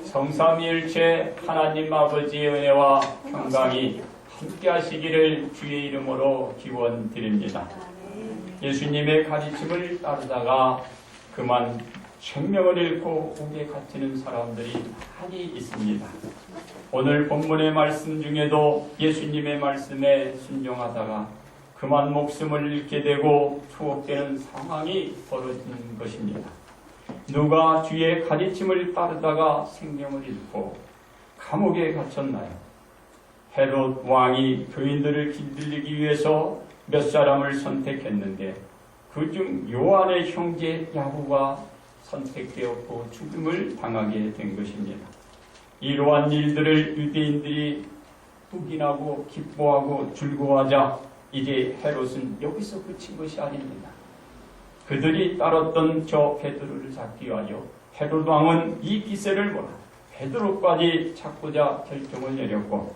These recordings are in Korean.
성삼위일체 하나님 아버지의 은혜와 평강이 함께 하시기를 주의 이름으로 기원드립니다. 예수님의 가르침을 따르다가 그만 생명을 잃고 옥에 갇히는 사람들이 많이 있습니다. 오늘 본문의 말씀 중에도 예수님의 말씀에 순종하다가 그만 목숨을 잃게 되고 투옥되는 상황이 벌어진 것입니다. 누가 주의 가르침을 따르다가 생명을 잃고 감옥에 갇혔나요? 헤롯 왕이 교인들을 길들이기 위해서 몇 사람을 선택했는데 그중 요한의 형제 야고가 선택되었고 죽음을 당하게 된 것입니다. 이러한 일들을 유대인들이 묵인하고 기뻐하고 즐거워하자 이제 헤롯은 여기서 그친 것이 아닙니다. 그들이 따랐던 저 베드로를 잡기 위하여 헤롯 왕은 이 기세를 몰아 베드로까지 찾고자 결정을 내렸고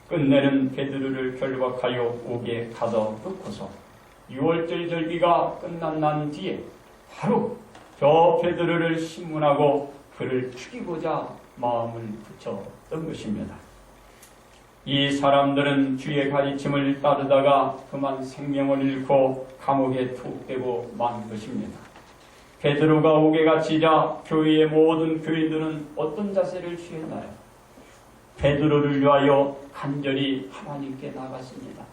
끝내는 베드로를 결박하여 옥에 가둬놓고서 6월절 절기가 끝난 난 뒤에 바로 저 베드로를 심문하고 그를 죽이고자 마음을 붙였던 것입니다. 이 사람들은 주의 가르침을 따르다가 그만 생명을 잃고 감옥에 투옥되고 만 것입니다. 베드로가 옥에 갇히자 교회의 모든 교인들은 어떤 자세를 취했나요? 베드로를 위하여 간절히 하나님께 나갔습니다.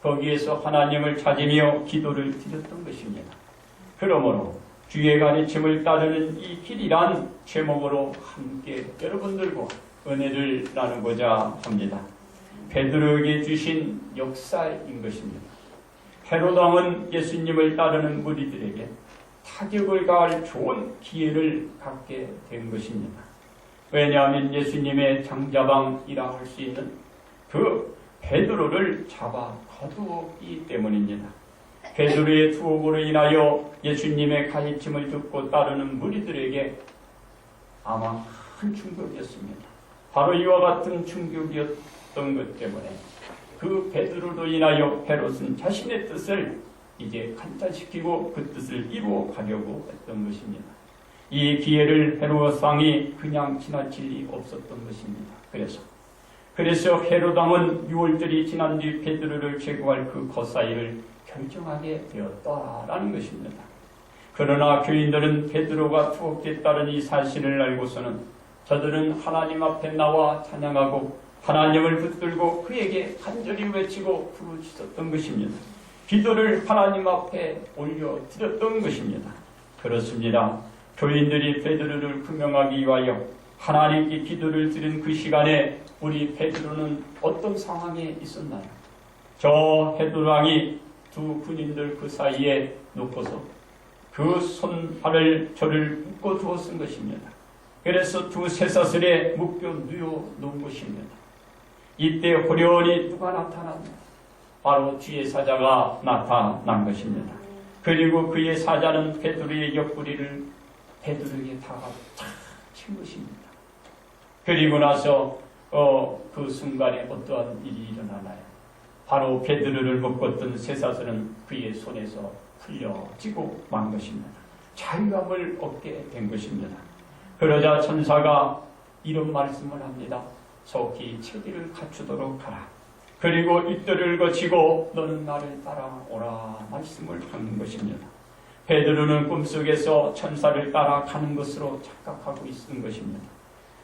거기에서 하나님을 찾으며 기도를 드렸던 것입니다. 그러므로 주의 가르침을 따르는 이 길이란 제목으로 함께 여러분들과 은혜를 나누고자 합니다. 베드로에게 주신 역사인 것입니다. 헤롯 왕은 예수님을 따르는 무리들에게 타격을 가할 좋은 기회를 갖게 된 것입니다. 왜냐하면 예수님의 장자방이라 할 수 있는 그 베드로를 잡아 거두었기 때문입니다. 베드로의 투옥으로 인하여 예수님의 가르침을 듣고 따르는 무리들에게 아마 큰 충격이었습니다. 바로 이와 같은 충격이었던 것 때문에 그 베드로로 인하여 헤롯은 자신의 뜻을 이제 간단시키고 그 뜻을 이루어 가려고 했던 것입니다. 이 기회를 헤롯 왕이 그냥 지나칠 리 없었던 것입니다. 그래서 헤롯 왕은 6월절이 지난 뒤 베드로를 제거할 그 거사이를 결정하게 되었다라는 것입니다. 그러나 교인들은 베드로가 투옥됐다는 이 사실을 알고서는 저들은 하나님 앞에 나와 찬양하고 하나님을 붙들고 그에게 간절히 외치고 부르짖었던 것입니다. 기도를 하나님 앞에 올려드렸던 것입니다. 그렇습니다. 교인들이 베드로를 구명하기 위하여 하나님께 기도를 드린 그 시간에 우리 베드로는 어떤 상황에 있었나요? 저 헤롯 왕이 두 군인들 그 사이에 놓고서 그 손발을 저를 묶어 두었은 것입니다. 그래서 두 쇠사슬에 묶여 누워 놓은 것입니다. 이때 호련히 누가 나타났나요? 바로 주의 사자가 나타난 것입니다. 그리고 그의 사자는 베드로의 옆구리를 베드로에게 다가 탁 친 것입니다. 그리고 나서 그 순간에 어떠한 일이 일어나나요? 바로 베드로를 묶었던 쇠사슬은 그의 손에서 풀려지고 만 것입니다. 자유함을 얻게 된 것입니다. 그러자 천사가 이런 말씀을 합니다. 속히 체기를 갖추도록 하라. 그리고 이들을 거치고 너는 나를 따라오라 말씀을 하는 것입니다. 베드로는 꿈속에서 천사를 따라가는 것으로 착각하고 있는 것입니다.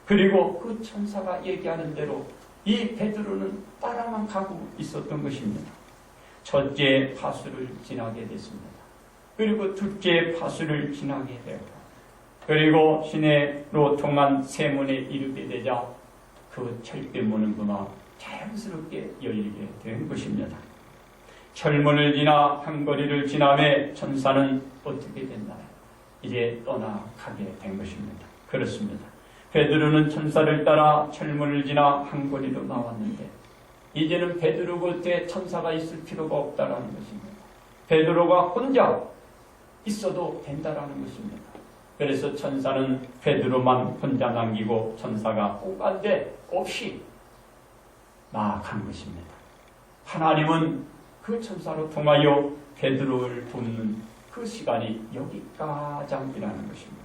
그리고 그 천사가 얘기하는 대로 이 베드로는 따라만 가고 있었던 것입니다. 첫째 파수를 지나게 됐습니다. 그리고 둘째 파수를 지나게 되었고 그리고 시내로 통한 세문에 이르게 되자 그 철대문은 그만 자연스럽게 열리게 된 것입니다. 철문을 지나 한 거리를 지나매 천사는 어떻게 됐나요? 이제 떠나가게 된 것입니다. 그렇습니다. 베드로는 천사를 따라 철문을 지나 한 거리로 나왔는데 이제는 베드로 곁에 천사가 있을 필요가 없다라는 것입니다. 베드로가 혼자 있어도 된다라는 것입니다. 그래서 천사는 베드로만 혼자 남기고 천사가 오간데 없이 나아간 것입니다. 하나님은 그 천사로 통하여 베드로를 돕는 그 시간이 여기까지이라는 것입니다.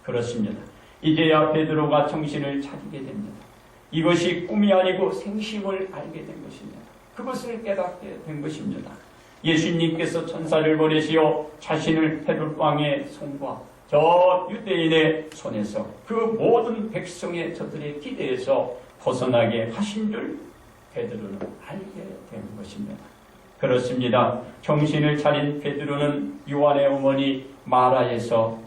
그렇습니다. 이제야 베드로가 정신을 차리게 됩니다. 이것이 꿈이 아니고 생심을 알게 된 것입니다. 그것을 깨닫게 된 것입니다. 예수님께서 천사를 보내시어 자신을 헤롯 왕의 손과 저 유대인의 손에서 그 모든 백성의 저들의 기대에서 벗어나게 하신 줄 베드로는 알게 된 것입니다. 그렇습니다. 정신을 차린 베드로는 요한의 어머니 마라에서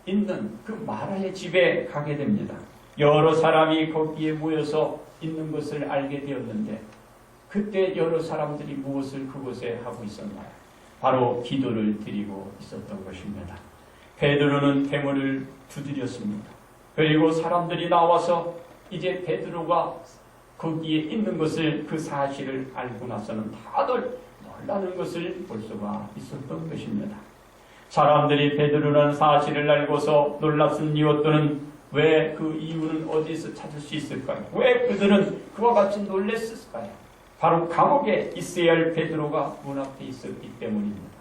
있는 그 마라의 집에 가게 됩니다. 여러 사람이 거기에 모여서 있는 것을 알게 되었는데 그때 여러 사람들이 무엇을 그곳에 하고 있었나요? 바로 기도를 드리고 있었던 것입니다. 베드로는 대문을 두드렸습니다. 그리고 사람들이 나와서 이제 베드로가 거기에 있는 것을 그 사실을 알고 나서는 다들 놀라는 것을 볼 수가 있었던 것입니다. 사람들이 베드로라는 사실을 알고서 놀랐은 이유는 왜 그 이유는 어디서 찾을 수 있을까요? 왜 그들은 그와 같이 놀랐을까요? 바로 감옥에 있어야 할 베드로가 문 앞에 있었기 때문입니다.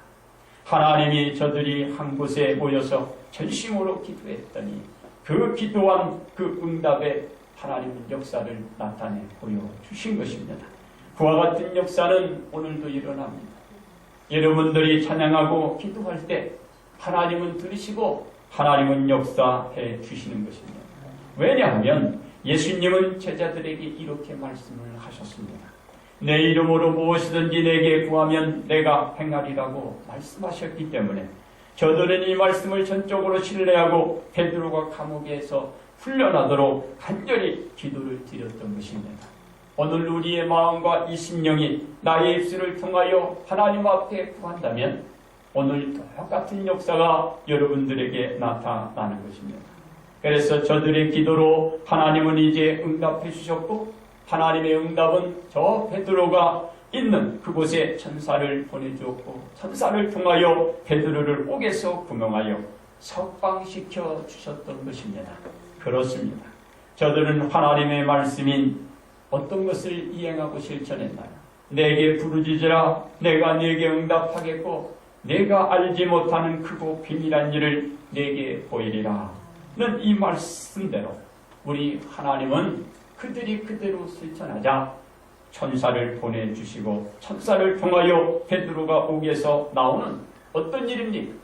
하나님이 저들이 한 곳에 모여서 전심으로 기도했더니 그 기도한 그 응답에 하나님은 역사를 나타내 보여주신 것입니다. 그와 같은 역사는 오늘도 일어납니다. 여러분들이 찬양하고 기도할 때 하나님은 들으시고 하나님은 역사해 주시는 것입니다. 왜냐하면 예수님은 제자들에게 이렇게 말씀을 하셨습니다. 내 이름으로 무엇이든지 내게 구하면 내가 행하리라고 말씀하셨기 때문에 저들은 이 말씀을 전적으로 신뢰하고 베드로가 감옥에서 풀려나도록 간절히 기도를 드렸던 것입니다. 오늘 우리의 마음과 이 심령이 나의 입술을 통하여 하나님 앞에 구한다면 오늘 똑같은 역사가 여러분들에게 나타나는 것입니다. 그래서 저들의 기도로 하나님은 이제 응답해 주셨고 하나님의 응답은 저 베드로가 있는 그곳에 천사를 보내주었고 천사를 통하여 베드로를 옥에서 구명하여 석방시켜 주셨던 것입니다. 그렇습니다. 저들은 하나님의 말씀인 어떤 것을 이행하고 실천했나요? 내게 부르짖으라 내가 네게 응답하겠고 내가 알지 못하는 크고 비밀한 일을 네게 보이리라 는 이 말씀대로 우리 하나님은 그들이 그대로 실천하자 천사를 보내주시고 천사를 통하여 베드로가 옥에서 나오는 어떤 일입니까?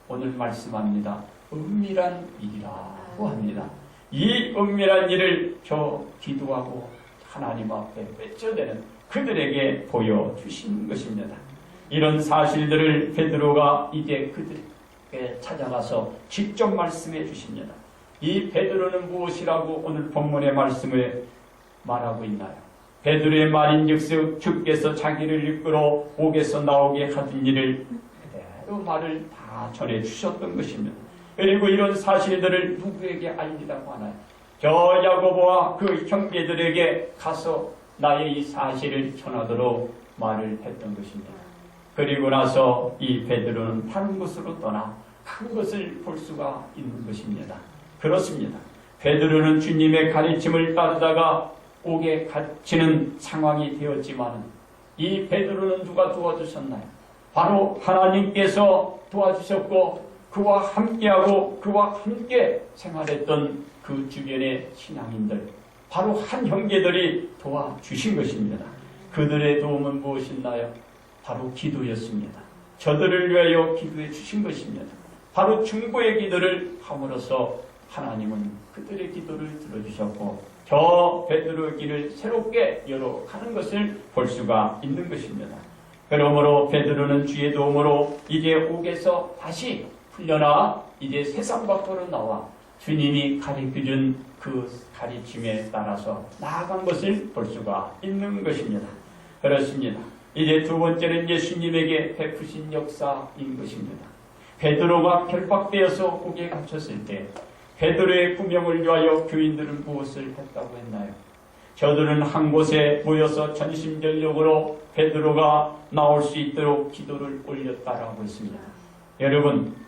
오늘 말씀합니다. 은밀한 일이라고 합니다. 이 은밀한 일을 저 기도하고 하나님 앞에 맺어대는 그들에게 보여주신 것입니다. 이런 사실들을 베드로가 이제 그들에게 찾아가서 직접 말씀해 주십니다. 이 베드로는 무엇이라고 오늘 본문의 말씀을 말하고 있나요? 베드로의 말인즉슨 주께서 자기를 이끌어 옥에서 나오게 하던 일을 그대로 말을 다 전해 주셨던 것입니다. 그리고 이런 사실들을 누구에게 알리라고 하나요? 저 야고보와 그 형제들에게 가서 나의 이 사실을 전하도록 말을 했던 것입니다. 그리고 나서 이 베드로는 다른 곳으로 떠나 그것을 볼 수가 있는 것입니다. 그렇습니다. 베드로는 주님의 가르침을 따르다가 옥에 갇히는 상황이 되었지만 이 베드로는 누가 도와주셨나요? 바로 하나님께서 도와주셨고 그와 함께하고 그와 함께 생활했던 그 주변의 신앙인들 바로 한 형제들이 도와주신 것입니다. 그들의 도움은 무엇이었나요? 바로 기도였습니다. 저들을 위하여 기도해 주신 것입니다. 바로 중보의 기도를 함으로써 하나님은 그들의 기도를 들어주셨고 저 베드로의 길을 새롭게 열어가는 것을 볼 수가 있는 것입니다. 그러므로 베드로는 주의 도움으로 이제 옥에서 다시 풀려나 이제 세상 밖으로 나와 주님이 가르쳐준 그 가르침에 따라서 나아간 것을 볼 수가 있는 것입니다. 그렇습니다. 이제 두 번째는 예수님에게 베푸신 역사인 것입니다. 베드로가 결박되어서 옥에 갇혔을 때 베드로의 구명을 위하여 교인들은 무엇을 했다고 했나요? 저들은 한 곳에 모여서 전심전력으로 베드로가 나올 수 있도록 기도를 올렸다라고 했습니다.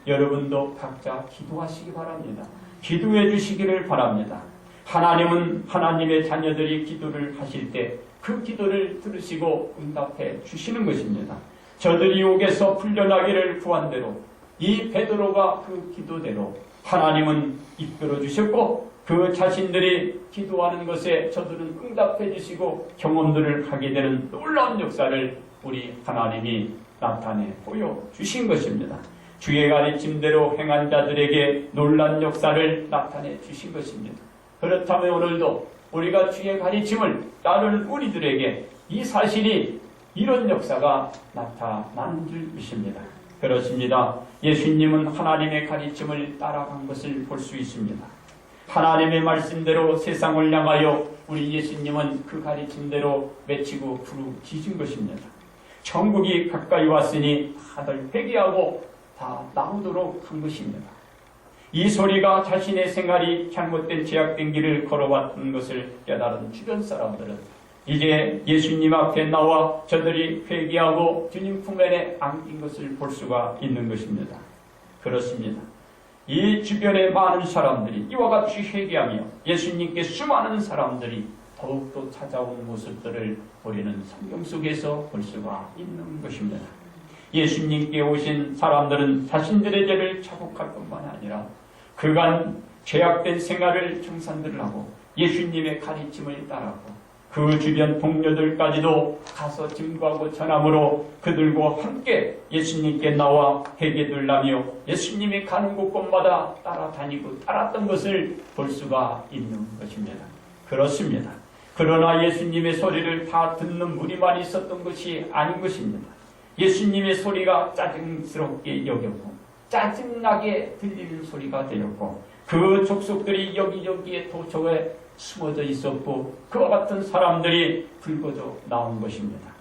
여러분도 각자 기도하시기 바랍니다. 기도해 주시기를 바랍니다. 하나님은 하나님의 자녀들이 기도를 하실 때 그 기도를 들으시고 응답해 주시는 것입니다. 저들이 옥에서 풀려나기를 구한 대로 이 베드로가 그 기도대로 하나님은 이끌어 주셨고 그 자신들이 기도하는 것에 저들은 응답해 주시고 경험들을 하게 되는 놀라운 역사를 우리 하나님이 나타내 보여주신 것입니다. 주의 가르침대로 행한 자들에게 놀라운 역사를 나타내 주신 것입니다. 그렇다면 오늘도 우리가 주의 가르침을 따르는 우리들에게 이 사실이 이런 역사가 나타나는 줄 믿습니다. 그렇습니다. 예수님은 하나님의 가르침을 따라간 것을 볼 수 있습니다. 하나님의 말씀대로 세상을 향하여 우리 예수님은 그 가르침대로 외치고 부르짖은 것입니다. 천국이 가까이 왔으니 다들 회개하고 다 나오도록 한 것입니다. 이 소리가 자신의 생활이 잘못된 죄악된 길을 걸어왔던 것을 깨달은 주변 사람들은 이제 예수님 앞에 나와 저들이 회개하고 주님 품 안에 안긴 것을 볼 수가 있는 것입니다. 그렇습니다. 이 주변의 많은 사람들이 이와 같이 회개하며 예수님께 수많은 사람들이 더욱더 찾아온 모습들을 우리는 성경 속에서 볼 수가 있는 것입니다. 예수님께 오신 사람들은 자신들의 죄를 자복할 뿐만 아니라 그간 죄악된 생활을 청산들을 하고 예수님의 가르침을 따라고 그 주변 동료들까지도 가서 증거하고 전함으로 그들과 함께 예수님께 나와 회개들라며 예수님이 가는 곳곳마다 따라다니고 따랐던 것을 볼 수가 있는 것입니다. 그렇습니다. 그러나 예수님의 소리를 다 듣는 무리만 있었던 것이 아닌 것입니다. 예수님의 소리가 짜증스럽게 여겼고 짜증나게 들리는 소리가 되었고 그 족속들이 여기저기에 도처에 숨어져 있었고 그와 같은 사람들이 불거져 나온 것입니다.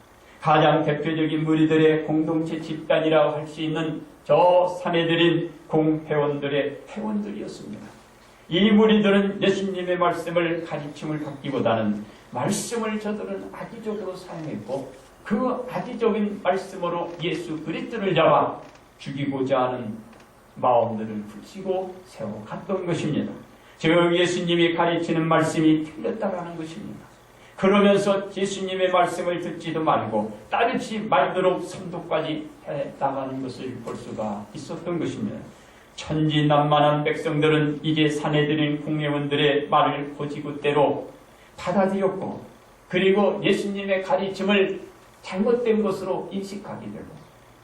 가장 대표적인 무리들의 공동체 집단이라고 할 수 있는 저 사내들인 공회원들의 회원들이었습니다. 이 무리들은 예수님의 말씀을 가르침을 받기보다는 말씀을 저들은 악의적으로 사용했고 그 악의적인 말씀으로 예수 그리스도를 잡아 죽이고자 하는 마음들을 붙이고 세워갔던 것입니다. 즉 예수님이 가르치는 말씀이 틀렸다라는 것입니다. 그러면서 예수님의 말씀을 듣지도 말고 따르지 말도록 선도까지 해나가는 것을 볼 수가 있었던 것입니다. 천진난만한 백성들은 이제 사내들인 공회원들의 말을 고지고대로 받아들였고 그리고 예수님의 가르침을 잘못된 것으로 인식하게 되고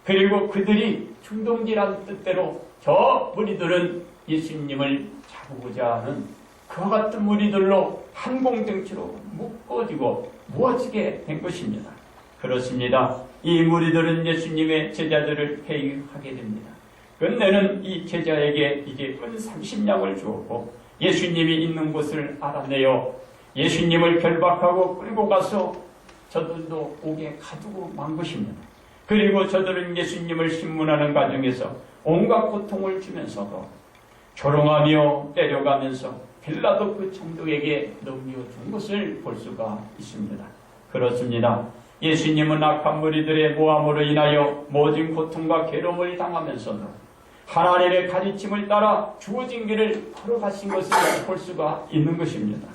그리고 그들이 충동질한 뜻대로 저 무리들은 예수님을 잡고자 하는 그와 같은 무리들로 한 공동체로 묶어지고 모아지게 된 것입니다. 그렇습니다. 이 무리들은 예수님의 제자들을 회유하게 됩니다. 끝내는 이 제자에게 이제 은 30냥을 주었고 예수님이 있는 곳을 알아내어 예수님을 결박하고 끌고 가서 저들도 옥에 가두고 만 것입니다. 그리고 저들은 예수님을 신문하는 과정에서 온갖 고통을 주면서도 조롱하며 때려가면서 빌라도 그 총독에게 넘겨준 것을 볼 수가 있습니다. 그렇습니다. 예수님은 악한 무리들의 모함으로 인하여 모진 고통과 괴로움을 당하면서도 하나님의 가르침을 따라 주어진 길을 걸어가신 것을 볼 수가 있는 것입니다.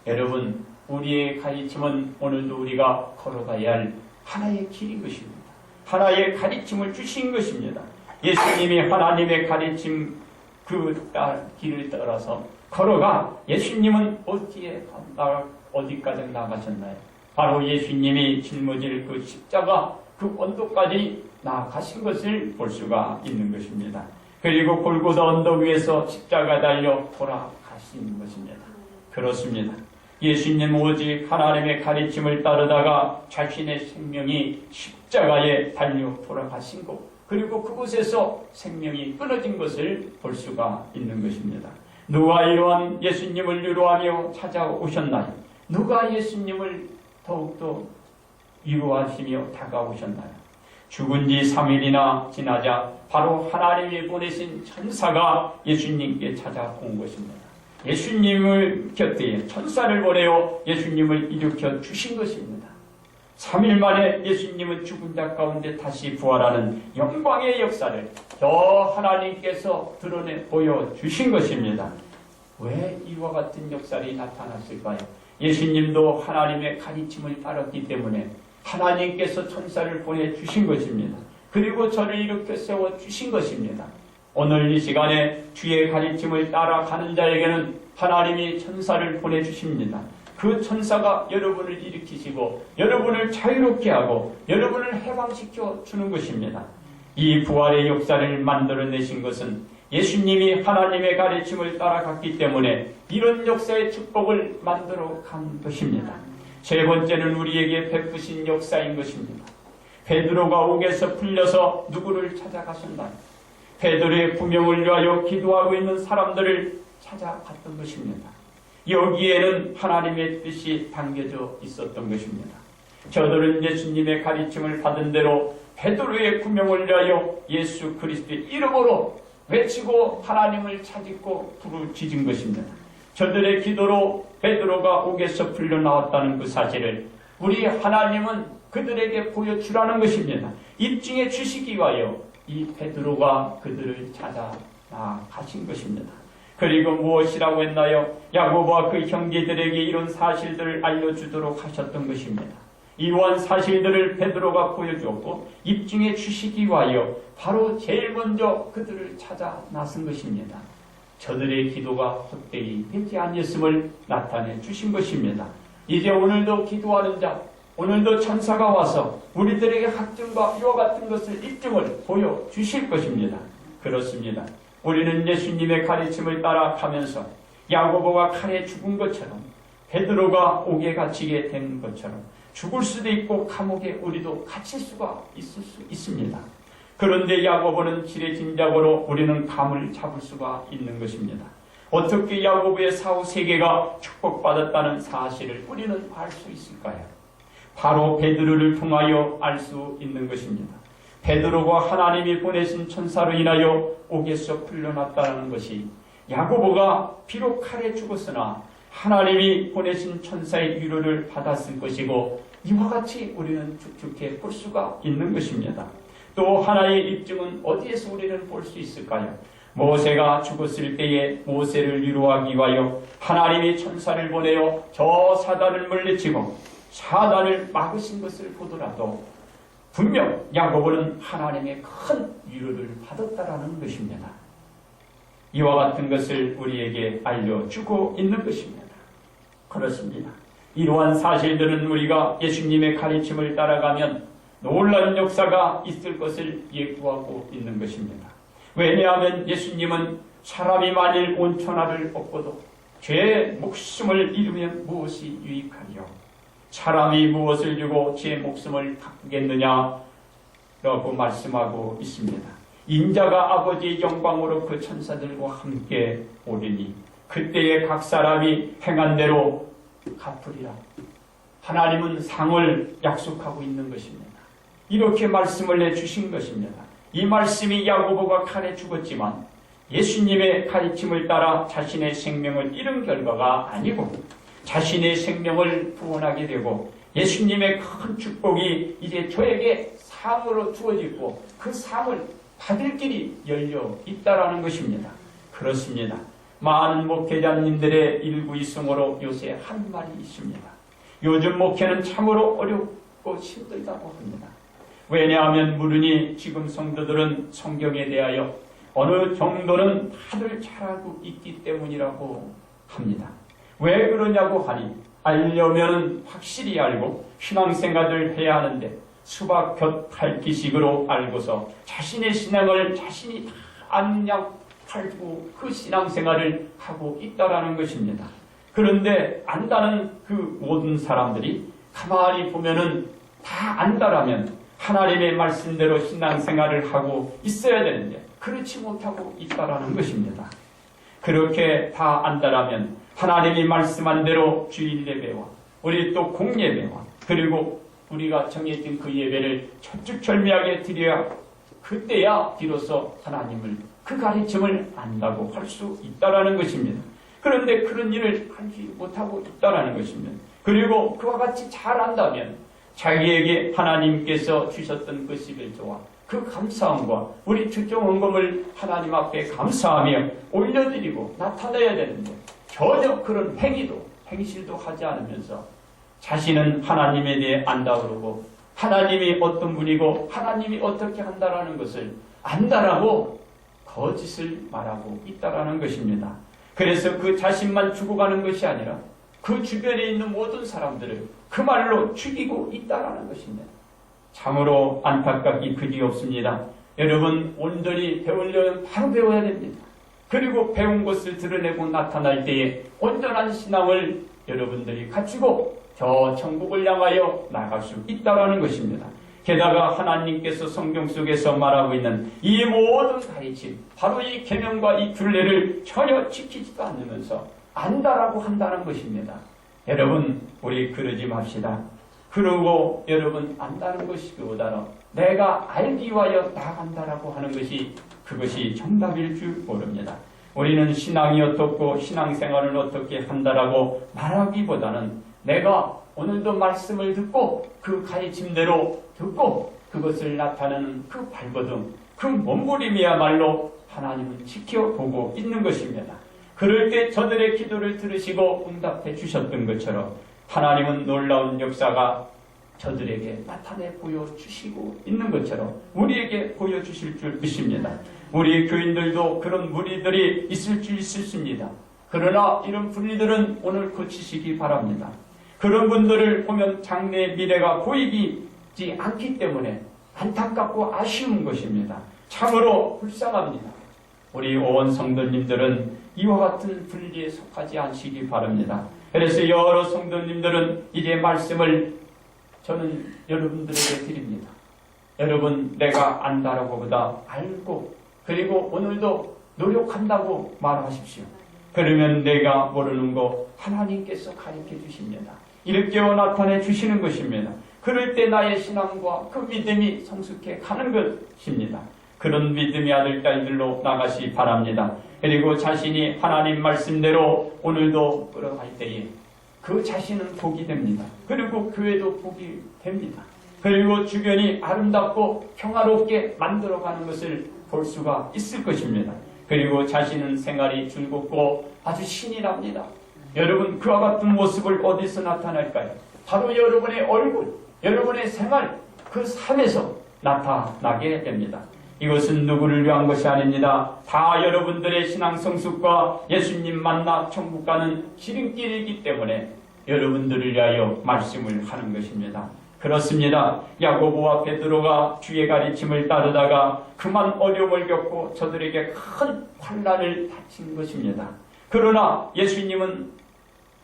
여러분, 우리의 가르침은 오늘도 우리가 걸어가야 할 하나의 길인 것입니다. 하나의 가르침을 주신 것입니다. 예수님이 하나님의 가르침 그 길을 따라서 걸어가 예수님은 어디까지 나가셨나요? 바로 예수님이 짊어질 그 십자가 그 언덕까지 나아가신 것을 볼 수가 있는 것입니다. 그리고 골고다 언덕 위에서 십자가 달려 돌아가신 것입니다. 그렇습니다. 예수님 오직 하나님의 가르침을 따르다가 자신의 생명이 십자가에 달려 돌아가신 것 그리고 그곳에서 생명이 끊어진 것을 볼 수가 있는 것입니다. 누가 이러한 예수님을 위로하며 찾아오셨나요? 누가 예수님을 더욱더 위로하시며 다가오셨나요? 죽은 지 3일이나 지나자 바로 하나님이 보내신 천사가 예수님께 찾아온 것입니다. 예수님을 곁에 천사를 보내어 예수님을 일으켜 주신 것입니다. 3일 만에 예수님은 죽은 자 가운데 다시 부활하는 영광의 역사를 저 하나님께서 드러내 보여주신 것입니다. 왜 이와 같은 역사를 나타났을까요? 예수님도 하나님의 가르침을 따랐기 때문에 하나님께서 천사를 보내주신 것입니다. 그리고 저를 일으켜 세워주신 것입니다. 오늘 이 시간에 주의 가르침을 따라가는 자에게는 하나님이 천사를 보내주십니다. 그 천사가 여러분을 일으키시고 여러분을 자유롭게 하고 여러분을 해방시켜 주는 것입니다. 이 부활의 역사를 만들어내신 것은 예수님이 하나님의 가르침을 따라갔기 때문에 이런 역사의 축복을 만들어 간 것입니다. 세 번째는 우리에게 베푸신 역사인 것입니다. 베드로가 옥에서 풀려서 누구를 찾아가셨나요? 베드로의 부명을 위하여 기도하고 있는 사람들을 찾아갔던 것입니다. 여기에는 하나님의 뜻이 담겨져 있었던 것입니다. 저들은 예수님의 가르침을 받은 대로 베드로의 구명을 위하여 예수 그리스도의 이름으로 외치고 하나님을 차짓고 부르짖은 것입니다. 저들의 기도로 베드로가 옥에서 풀려나왔다는 그 사실을 우리 하나님은 그들에게 보여주라는 것입니다. 입증해 주시기 위하여 이 베드로가 그들을 찾아 나가신 것입니다. 그리고 무엇이라고 했나요? 야고보와 그 형제들에게 이런 사실들을 알려주도록 하셨던 것입니다. 이러한 사실들을 베드로가 보여주었고 입증해 주시기 위하여 바로 제일 먼저 그들을 찾아 나선 것입니다. 저들의 기도가 헛되이 되지 아니었음을 나타내 주신 것입니다. 이제 오늘도 기도하는 자, 오늘도 천사가 와서 우리들에게 학증과 이와 같은 것을 입증을 보여주실 것입니다. 그렇습니다. 우리는 예수님의 가르침을 따라가면서 야고보가 칼에 죽은 것처럼 베드로가 옥에 갇히게 된 것처럼 죽을 수도 있고 감옥에 우리도 갇힐 수가 있을 수 있습니다. 그런데 야고보는 지레짐작으로 우리는 감을 잡을 수가 있는 것입니다. 어떻게 야고보의 사후 세계가 축복받았다는 사실을 우리는 알 수 있을까요? 바로 베드로를 통하여 알 수 있는 것입니다. 베드로가 하나님이 보내신 천사로 인하여 옥에서 풀려났다는 것이 야고보가 비록 칼에 죽었으나 하나님이 보내신 천사의 위로를 받았을 것이고 이와 같이 우리는 축축해 볼 수가 있는 것입니다. 또 하나의 입증은 어디에서 우리는 볼 수 있을까요? 모세가 죽었을 때에 모세를 위로하기 위하여 하나님이 천사를 보내어 저 사단을 물리치고 사단을 막으신 것을 보더라도 분명 야고보는 하나님의 큰 위로를 받았다라는 것입니다. 이와 같은 것을 우리에게 알려주고 있는 것입니다. 그렇습니다. 이러한 사실들은 우리가 예수님의 가르침을 따라가면 놀라운 역사가 있을 것을 예고하고 있는 것입니다. 왜냐하면 예수님은 사람이 만일 온천하를 얻고도 죄의 목숨을 잃으면 무엇이 유익하리요? 사람이 무엇을 주고 제 목숨을 갚겠느냐? 라고 말씀하고 있습니다. 인자가 아버지의 영광으로 그 천사들과 함께 오리니 그때에 각 사람이 행한 대로 갚으리라. 하나님은 상을 약속하고 있는 것입니다. 이렇게 말씀을 해주신 것입니다. 이 말씀이 야고보가 칼에 죽었지만 예수님의 가르침을 따라 자신의 생명을 잃은 결과가 아니고 자신의 생명을 구원하게 되고 예수님의 큰 축복이 이제 저에게 상으로 주어지고 그 상을 받을 길이 열려 있다라는 것입니다. 그렇습니다. 많은 목회자님들의 일구이승으로 요새 한 말이 있습니다. 요즘 목회는 참으로 어렵고 힘들다고 합니다. 왜냐하면 물으니 지금 성도들은 성경에 대하여 어느 정도는 다들 잘 알고 있기 때문이라고 합니다. 왜 그러냐고 하니 알려면 확실히 알고 신앙생활을 해야 하는데 수박곁핥기식으로 알고서 자신의 신앙을 자신이 다 아는 양 팔고 그 신앙생활을 하고 있다라는 것입니다. 그런데 안다는 그 모든 사람들이 가만히 보면은 다 안다라면 하나님의 말씀대로 신앙생활을 하고 있어야 되는데 그렇지 못하고 있다라는 것입니다. 그렇게 다 안다라면 하나님이 말씀한 대로 주일 예배와 우리 또 공예배와 그리고 우리가 정해진 그 예배를 철두철미하게 드려야 그때야 비로소 하나님을 그 가르침을 안다고 할 수 있다라는 것입니다. 그런데 그런 일을 하지 못하고 있다라는 것입니다. 그리고 그와 같이 잘 안다면 자기에게 하나님께서 주셨던 그 11조와 그 감사함과 우리 주정원금을 하나님 앞에 감사하며 올려드리고 나타내야 되는데 전혀 그런 행실도 하지 않으면서 자신은 하나님에 대해 안다 그러고 하나님이 어떤 분이고 하나님이 어떻게 한다라는 것을 안다라고 거짓을 말하고 있다라는 것입니다. 그래서 그 자신만 죽어가는 것이 아니라 그 주변에 있는 모든 사람들을 그 말로 죽이고 있다라는 것입니다. 참으로 안타깝기 그지없습니다. 여러분, 온전히 배우려면 바로 배워야 됩니다. 그리고 배운 것을 드러내고 나타날 때에 온전한 신앙을 여러분들이 갖추고 저 천국을 향하여 나갈 수 있다라는 것입니다. 게다가 하나님께서 성경 속에서 말하고 있는 이 모든 가르침, 바로 이 계명과 이 균례를 전혀 지키지도 않으면서 안다라고 한다는 것입니다. 여러분, 우리 그러지 맙시다. 그러고 여러분 안다는 것이기보다는 내가 알기 위하여 나간다라고 하는 것이 그것이 정답일 줄 모릅니다. 우리는 신앙이 어떻고 신앙생활을 어떻게 한다라고 말하기보다는 내가 오늘도 말씀을 듣고 그 가르침대로 듣고 그것을 나타내는 그 발버둥, 그 몸부림이야말로 하나님은 지켜보고 있는 것입니다. 그럴 때 저들의 기도를 들으시고 응답해 주셨던 것처럼 하나님은 놀라운 역사가 저들에게 나타내 보여주시고 있는 것처럼 우리에게 보여주실 줄 믿습니다. 우리 교인들도 그런 무리들이 있을 줄 있습니다. 그러나 이런 분리들은 오늘 고치시기 바랍니다. 그런 분들을 보면 장래의 미래가 보이지 않기 때문에 안타깝고 아쉬운 것입니다. 참으로 불쌍합니다. 우리 오원 성도님들은 이와 같은 분리에 속하지 않으시기 바랍니다. 그래서 여러 성도님들은 이제 말씀을 저는 여러분들에게 드립니다. 여러분, 내가 안다라고 보다 알고 그리고 오늘도 노력한다고 말하십시오. 그러면 내가 모르는 거 하나님께서 가르쳐 주십니다. 이렇게 나타내 주시는 것입니다. 그럴 때 나의 신앙과 그 믿음이 성숙해 가는 것입니다. 그런 믿음의 아들, 딸들로 나가시 바랍니다. 그리고 자신이 하나님 말씀대로 오늘도 끌어갈 때에 그 자신은 복이 됩니다. 그리고 교회도 복이 됩니다. 그리고 주변이 아름답고 평화롭게 만들어가는 것을 볼 수가 있을 것입니다. 그리고 자신은 생활이 즐겁고 아주 신이 납니다. 여러분, 그와 같은 모습을 어디서 나타날까요? 바로 여러분의 얼굴, 여러분의 생활, 그 삶에서 나타나게 됩니다. 이것은 누구를 위한 것이 아닙니다. 다 여러분들의 신앙 성숙과 예수님 만나 천국 가는 지름길이기 때문에 여러분들을 위하여 말씀을 하는 것입니다. 그렇습니다. 야고보와 베드로가 주의 가르침을 따르다가 그만 어려움을 겪고 저들에게 큰 환난을 닥친 것입니다. 그러나 예수님은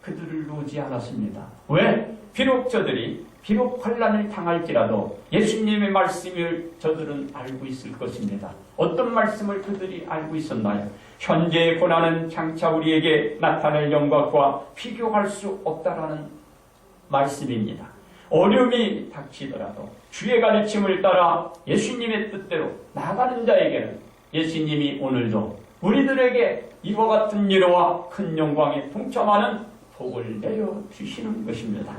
그들을 놓지 않았습니다. 왜? 비록 환난을 당할지라도 예수님의 말씀을 저들은 알고 있을 것입니다. 어떤 말씀을 그들이 알고 있었나요? 현재의 고난은 장차 우리에게 나타날 영광과 비교할 수 없다라는 말씀입니다. 어려움이 닥치더라도 주의 가르침을 따라 예수님의 뜻대로 나아가는 자에게는 예수님이 오늘도 우리들에게 이와 같은 위로와 큰 영광에 동참하는 복을 내려주시는 것입니다.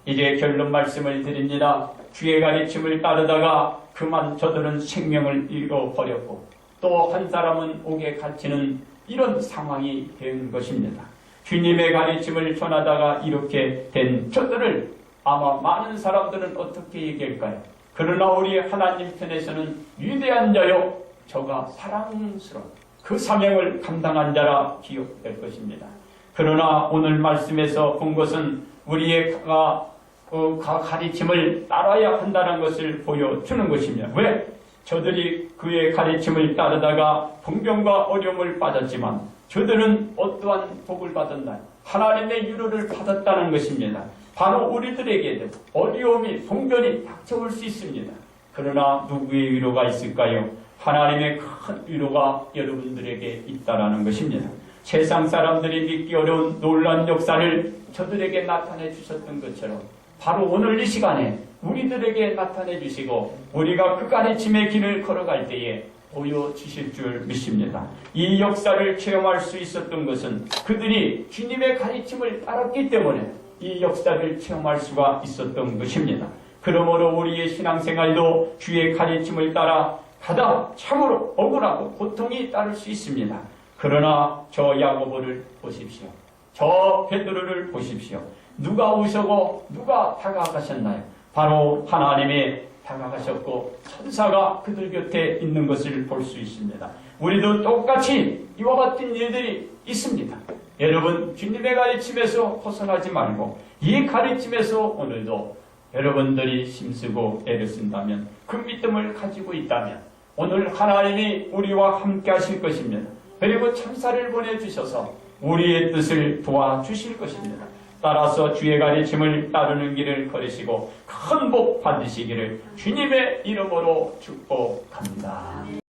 이제 결론 말씀을 드립니다. 주의 가르침을 따르다가 그만 저들은 생명을 잃어버렸고 또 한 사람은 옥에 갇히는 이런 상황이 된 것입니다. 주님의 가르침을 전하다가 이렇게 된 저들을 아마 많은 사람들은 어떻게 얘기할까요? 그러나 우리 하나님 편에서는 위대한 자요 저가 사랑스러운 그 사명을 감당한 자라 기억될 것입니다. 그러나 오늘 말씀에서 본 것은 우리의 가르침을 따라야 한다는 것을 보여주는 것입니다. 왜? 저들이 그의 가르침을 따르다가 봉변과 어려움을 받았지만 저들은 어떠한 복을 받았나요? 하나님의 위로를 받았다는 것입니다. 바로 우리들에게도 어려움이 봉변이 닥쳐올 수 있습니다. 그러나 누구의 위로가 있을까요? 하나님의 큰 위로가 여러분들에게 있다라는 것입니다. 세상 사람들이 믿기 어려운 놀라운 역사를 저들에게 나타내 주셨던 것처럼 바로 오늘 이 시간에 우리들에게 나타내 주시고 우리가 그 가르침의 길을 걸어갈 때에 보여주실 줄 믿습니다. 이 역사를 체험할 수 있었던 것은 그들이 주님의 가르침을 따랐기 때문에 이 역사를 체험할 수가 있었던 것입니다. 그러므로 우리의 신앙생활도 주의 가르침을 따라 가다 참으로 억울하고 고통이 따를 수 있습니다. 그러나 저 야고보를 보십시오. 저 베드로를 보십시오. 누가 오셔고 누가 다가가셨나요? 바로 하나님의 다가가셨고 천사가 그들 곁에 있는 것을 볼 수 있습니다. 우리도 똑같이 이와 같은 일들이 있습니다. 여러분, 주님의 가르침에서 벗어나지 말고 이 가르침에서 오늘도 여러분들이 힘쓰고 애를 쓴다면, 그 믿음을 가지고 있다면 오늘 하나님이 우리와 함께 하실 것입니다. 그리고 천사를 보내주셔서 우리의 뜻을 도와주실 것입니다. 따라서 주의 가르침을 따르는 길을 걸으시고 큰 복 받으시기를 주님의 이름으로 축복합니다.